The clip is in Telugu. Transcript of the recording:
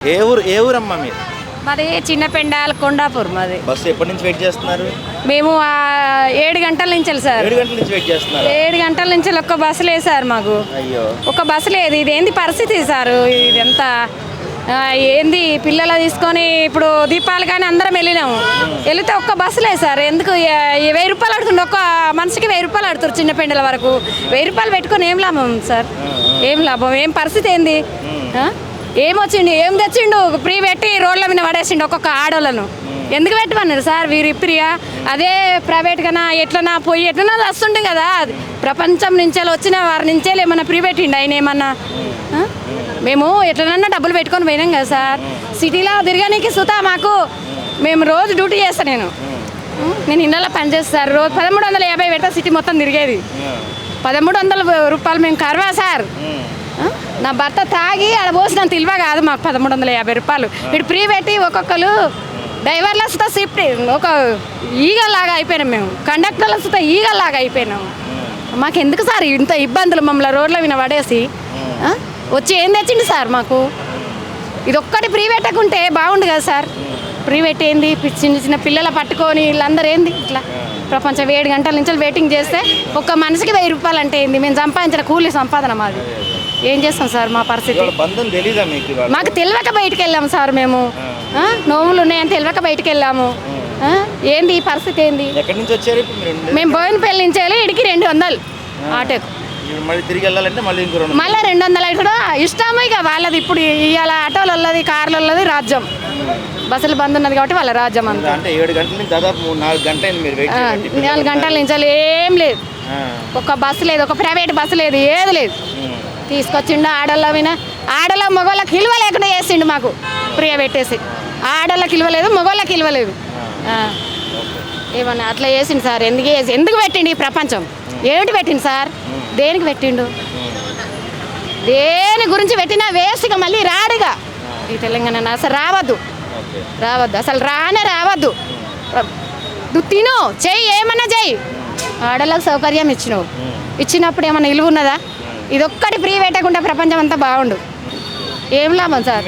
ఏ ఊరమ్మా మీరు? మాది చిన్న పెండాల కొండాపూర్ మాది. బస్సు ఎప్పటి నుంచి వెయిట్ చేస్తున్నారు? మేము 7 గంటల నుంచి సార్. 7 గంటల నుంచి వెయిట్ చేస్తున్నారు. 7 గంటల నుంచి ఒక్క బస్సు లేదు సార్ మాకు. అయ్యో, ఒక బస్సు లేదు. ఇది పరిస్థితి సార్? ఇదంతా ఏంది? పిల్లలు తీసుకొని ఇప్పుడు దీపాలు కానీ అందరం వెళ్ళినాము. వెళితే ఒక్క బస్సు లేదు సార్. ఎందుకు 1000 రూపాయలు అడుగుతుండే? ఒక్క మనిషికి 1000 రూపాయలు అడుగుతారు చిన్న పెండల వరకు. 1000 రూపాయలు పెట్టుకొని ఏం లాభం సార్? ఏం లాభం? ఏం పరిస్థితి ఏంది? ఏమొచ్చిండు? ఏం తెచ్చిండు? ఫ్రీ పెట్టి రోడ్ల మీద పడేసిండు ఒక్కొక్క ఆడోళ్ళను. ఎందుకు పెట్టమన్నారు సార్? వీరు ప్రియా అదే ప్రైవేట్ కన్నా ఎట్లన్నా పోయి ఎట్లన్నా వస్తుండే కదా. ప్రపంచం నుంచి వచ్చిన వారి నుంచే ఏమన్నా ఫ్రీ పెట్టిండు ఆయన ఏమన్నా? మేము ఎట్లనన్నా డబ్బులు పెట్టుకొని పోయినాం కదా సార్. సిటీలో తిరగడానికి సుతా మాకు. మేము రోజు డ్యూటీ చేస్తాను. నేను ఇళ్ళలో పనిచేస్తాను. రోజు 1350 పెట్టా సిటీ మొత్తం తిరిగేది. 1300 రూపాయలు మేము కర్వా సార్. నా భర్త తాగి ఆడ పోసినంత ఇల్వ కాదు మాకు 1350 రూపాయలు. ఇటు ఫ్రీ పెట్టి ఒక్కొక్కరు డ్రైవర్ల సుతా షిఫ్ట్ ఒక ఈగల్లాగా అయిపోయినాం. మేము కండక్టర్ల సుతా ఈగల్లాగా అయిపోయినాము. మాకు ఎందుకు సార్ ఇంత ఇబ్బందులు? మమ్మల్ని రోడ్ల మీద పడేసి వచ్చి ఏం తెచ్చింది సార్ మాకు? ఇది ఒక్కటి ఫ్రీ పెట్టకుంటే బాగుండు కదా సార్. ఫ్రీ పెట్టేంది? చిన్న చిన్న పిల్లలు పట్టుకొని వీళ్ళందరూ ఏంది ఇట్లా ప్రపంచం 7 గంటల నుంచి వెయిటింగ్ చేస్తే ఒక్క మనిషికి 1000 రూపాయలు అంటే ఏంది? మేము సంపాదించిన కూలీ సంపాదన మాది. ఏం చేస్తాం సార్ మా పరిస్థితి? మాకు తెలియక బయటికి వెళ్ళాము సార్. మేము నోములు ఉన్నాయని తెలియక బయటికి వెళ్ళాము. ఏంది ఈ పరిస్థితి ఏంది? మేము బోయినపల్లి నుంచి వెళ్ళి ఇడికి 200 ఆటోకు. మళ్ళీ 200 కూడా ఇష్టము. ఇక వాళ్ళది ఇప్పుడు ఇవాళ ఆటోలు వాళ్ళది, కార్లు వాళ్ళది రాజ్యం. బస్సులు బంద్ ఉన్నది కాబట్టి వాళ్ళ రాజ్యం అంతా. 7 గంటల నుంచి దాదాపు 4 గంటలు 4 గంటల నుంచి ఏం లేదు. ఒక బస్సు లేదు, ఒక ప్రైవేట్ బస్సు లేదు, ఏది లేదు. తీసుకొచ్చిండు ఆడోళ్ళ వినా ఆడోళ్ళ మగవాళ్ళకి విలువ లేకుండా చేసిండు మాకు. ప్రియ పెట్టేసి ఆడోళ్ళకి విలువ లేదు, మగవాళ్ళకి విలువ లేదు. ఏమన్నా అట్లా చేసిండు సార్. ఎందుకు పెట్టిండు ఈ ప్రపంచం? ఏమిటి పెట్టిండు సార్? దేనికి పెట్టిండు? దేని గురించి పెట్టినా వేస్ట్గా మళ్ళీ రాడుగా ఈ తెలంగాణ. అసలు రావద్దు అసలు రావద్దు. నువ్వు తిను, చెయ్యి, ఏమన్నా చెయ్యి. ఆడలకు సౌకర్యం ఇచ్చినప్పుడు ఏమన్నా విలువ ఉన్నదా? ఇదొక్కటి ఫ్రీ పెట్టకుండా ప్రపంచం అంతా బాగుండు. ఏం లాభం సార్?